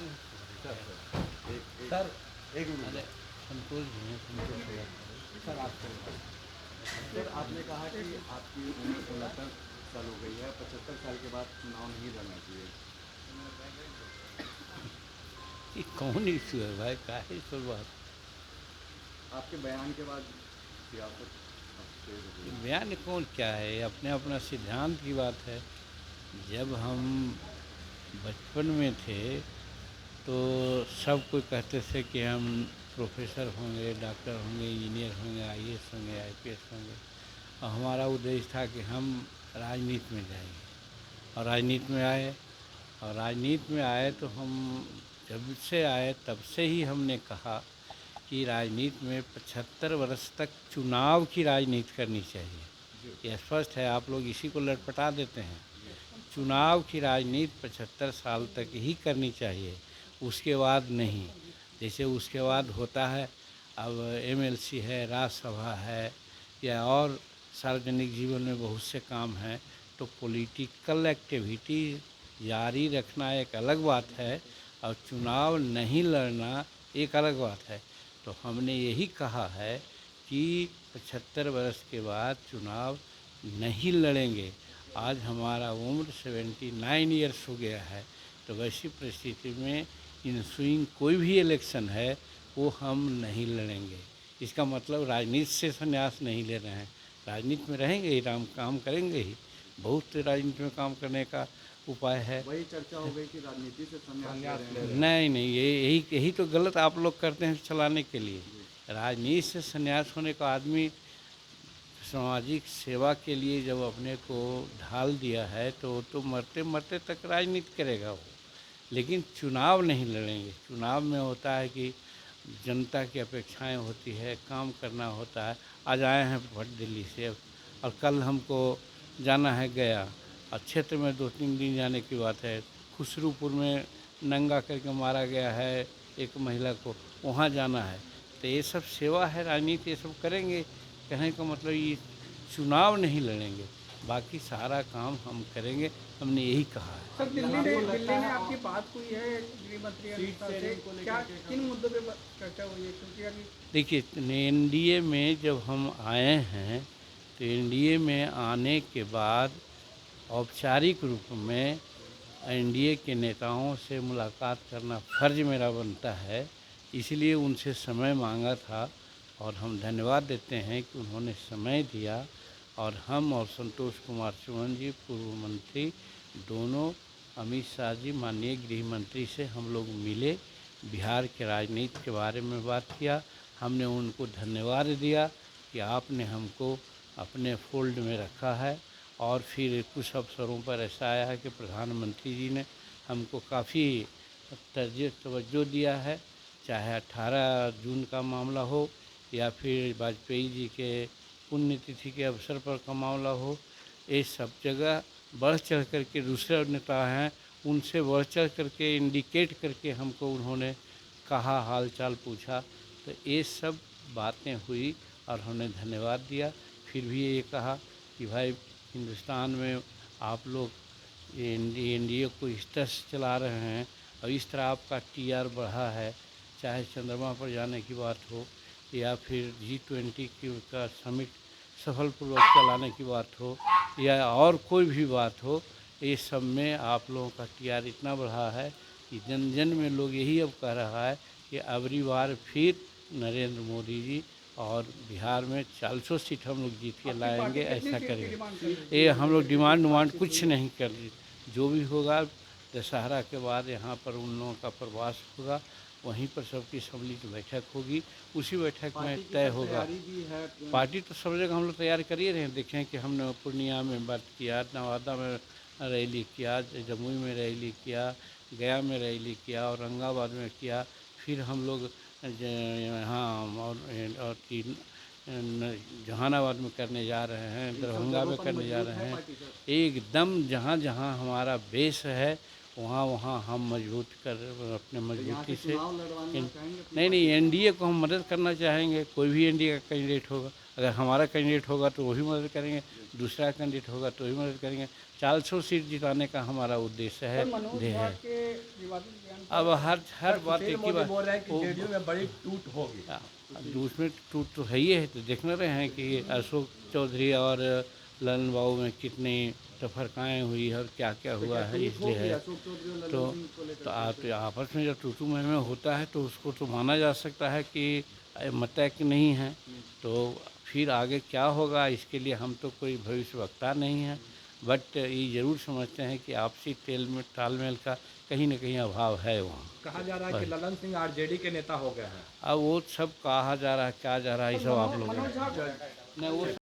Sir sir sir एक minute अरे संतोष जी हैं, संतोष हुआ सर आपको सर आपने कहा कि आपकी उम्र 69 साल हो गई है, 75 साल के बाद चुनाव नहीं लड़ना चाहिए। ये कौन इशू है भाई, काहे सब बात। आपके बयान के बाद सियासत अब तेज हो गई। बयान कौन क्या है, ये अपने अपना सिद्धांत की बात है। जब हम बचपन में थे तो सब कोई कहते थे कि हम प्रोफेसर होंगे, डॉक्टर होंगे, इंजीनियर होंगे, आईएएस होंगे, आईपीएस होंगे। और हमारा उद्देश्य था कि हम राजनीति में जाएंगे, और राजनीति में आए। और राजनीति में आए तो हम जब से आए तब से ही हमने कहा कि राजनीति में 75 वर्ष तक चुनाव की राजनीति करनी चाहिए। यह स्पष्ट है, आप लोग इसी को लटपटा देते हैं। चुनाव की राजनीति 75 साल तक ही करनी चाहिए, उसके बाद नहीं। जैसे उसके बाद होता है, अब एमएलसी है, राज्यसभा है, या और सार्वजनिक जीवन में बहुत से काम हैं, तो पॉलिटिकल एक्टिविटी जारी रखना एक अलग बात है, और चुनाव नहीं लड़ना एक अलग बात है। तो हमने यही कहा है कि 75 वर्ष के बाद चुनाव नहीं लड़ेंगे। आज हमारा उम्र 79 ईयर्स हो गया है, तो वैसी परिस्थिति में इंसुइंग कोई भी इलेक्शन है वो हम नहीं लड़ेंगे। इसका मतलब राजनीति से संन्यास नहीं ले रहे हैं, राजनीति में रहेंगे ही, काम करेंगे ही। बहुत राजनीति में काम करने का उपाय है। वही चर्चा हो गई कि राजनीति से संन्यास ले रहे हैं। नहीं नहीं, ये यही तो गलत आप लोग करते हैं चलाने के लिए। राजनीति से संन्यास होने का आदमी सामाजिक सेवा के लिए जब अपने को ढाल दिया है तो वो तो मरते मरते तक राजनीति करेगा वो, लेकिन चुनाव नहीं लड़ेंगे। चुनाव में होता है कि जनता की अपेक्षाएं होती है, काम करना होता है। आज आए हैं भट दिल्ली से, और कल हमको जाना है गया, और क्षेत्र में 2-3 दिन जाने की बात है। खुसरूपुर में नंगा करके मारा गया है एक महिला को, वहाँ जाना है। तो ये सब सेवा है, राजनीति ये सब करेंगे। कहने का मतलब ये चुनाव नहीं लड़ेंगे, बाकी सारा काम हम करेंगे, हमने यही कहा है। सर दिल्ली में आपकी बात हुई है गृह मंत्री अमित शाह से, क्या किन मुद्दों पे चर्चा हुई है? क्योंकि अभी देखिए, एनडीए में जब हम आए हैं तो एनडीए में आने के बाद औपचारिक रूप में एनडीए के नेताओं से मुलाकात करना फ़र्ज मेरा बनता है, इसलिए उनसे समय मांगा था। और हम धन्यवाद देते हैं कि उन्होंने समय दिया, और हम और संतोष कुमार सुमन जी पूर्व मंत्री दोनों, अमित शाह जी माननीय गृह मंत्री से हम लोग मिले, बिहार के राजनीति के बारे में बात किया। हमने उनको धन्यवाद दिया कि आपने हमको अपने फोल्ड में रखा है। और फिर कुछ अवसरों पर ऐसा आया है कि प्रधानमंत्री जी ने हमको काफ़ी तवज्जो दिया है, चाहे 18 जून का मामला हो या फिर वाजपेयी जी के पुण्यतिथि के अवसर पर का मामला हो। ये सब जगह बढ़ चढ़ करके दूसरे नेता हैं, उनसे बढ़ चढ़ करके इंडिकेट करके हमको उन्होंने कहा, हाल चाल पूछा। तो ये सब बातें हुई और हमने धन्यवाद दिया। फिर भी ये कहा कि भाई हिंदुस्तान में आप लोग एनडीए को इस तरह से चला रहे हैं, और इस तरह आपका टीआर बढ़ा है, चाहे चंद्रमा पर जाने की बात हो या फिर G20 का समिट सफलपूर्वक चलाने की बात हो, या और कोई भी बात हो, ये सब में आप लोगों का टीआर इतना बढ़ा है कि जन जन में लोग यही अब कह रहा है कि अबरी बार फिर नरेंद्र मोदी जी और बिहार में 400 सीट हम लोग जीत के लाएंगे, ऐसा करेंगे। ये हम लोग डिमांड कुछ नहीं कर रहे। जो भी होगा दशहरा के बाद यहाँ पर उन लोगों का प्रवास होगा, वहीं पर सबकी सम्मिलित बैठक होगी, उसी बैठक में तय होगा। पार्टी तो सब जगह हम लोग तैयार कर ही रहे हैं। देखें कि हमने पूर्णिया में बात किया, नवादा में रैली किया, जमुई में रैली किया, गया में रैली किया, औरंगाबाद में किया। फिर हम लोग यहाँ और तीन जहानाबाद में करने जा रहे हैं, दरभंगा में करने जा रहे हैं। एकदम जहाँ जहाँ हमारा बेस है वहाँ वहाँ हम मजबूत कर अपने मजबूती से। नहीं नहीं, एनडीए को हम मदद करना चाहेंगे, कोई भी एनडीए का कैंडिडेट होगा अगर हमारा कैंडिडेट होगा तो वही मदद करेंगे, दूसरा कैंडिडेट होगा तो वही मदद करेंगे। 400 सीट जिताने का हमारा उद्देश्य है, मनोज ध्येय झा है। के विवादित बयान पर अब हर बात एक ही बात बोल रहे हैं कि जेडीयू में बड़ी टूट होगी। उसमें टूट तो है ही है, तो देख न रहे हैं कि अशोक चौधरी और ललन बाबू में कितनी तफरकाएँ हुई और क्या क्या हुआ है, इसलिए है। अशोक चौधरी और तो ललन सिंह को लेकर तो आपस में जब टूटू में होता है तो उसको तो माना जा सकता है कि मतैक नहीं है, तो फिर आगे क्या होगा इसके लिए हम तो कोई भविष्यवक्ता नहीं है, बट ये ज़रूर समझते हैं कि आपसी तालमेल का कहीं न कहीं अभाव है वहाँ। कहा जा रहा है कि ललन सिंह आरजेडी के नेता हो गए हैं। अब वो सब कहा जा रहा है, क्या जा रहा है, ये सब आप लोग मनोज झा नहीं वो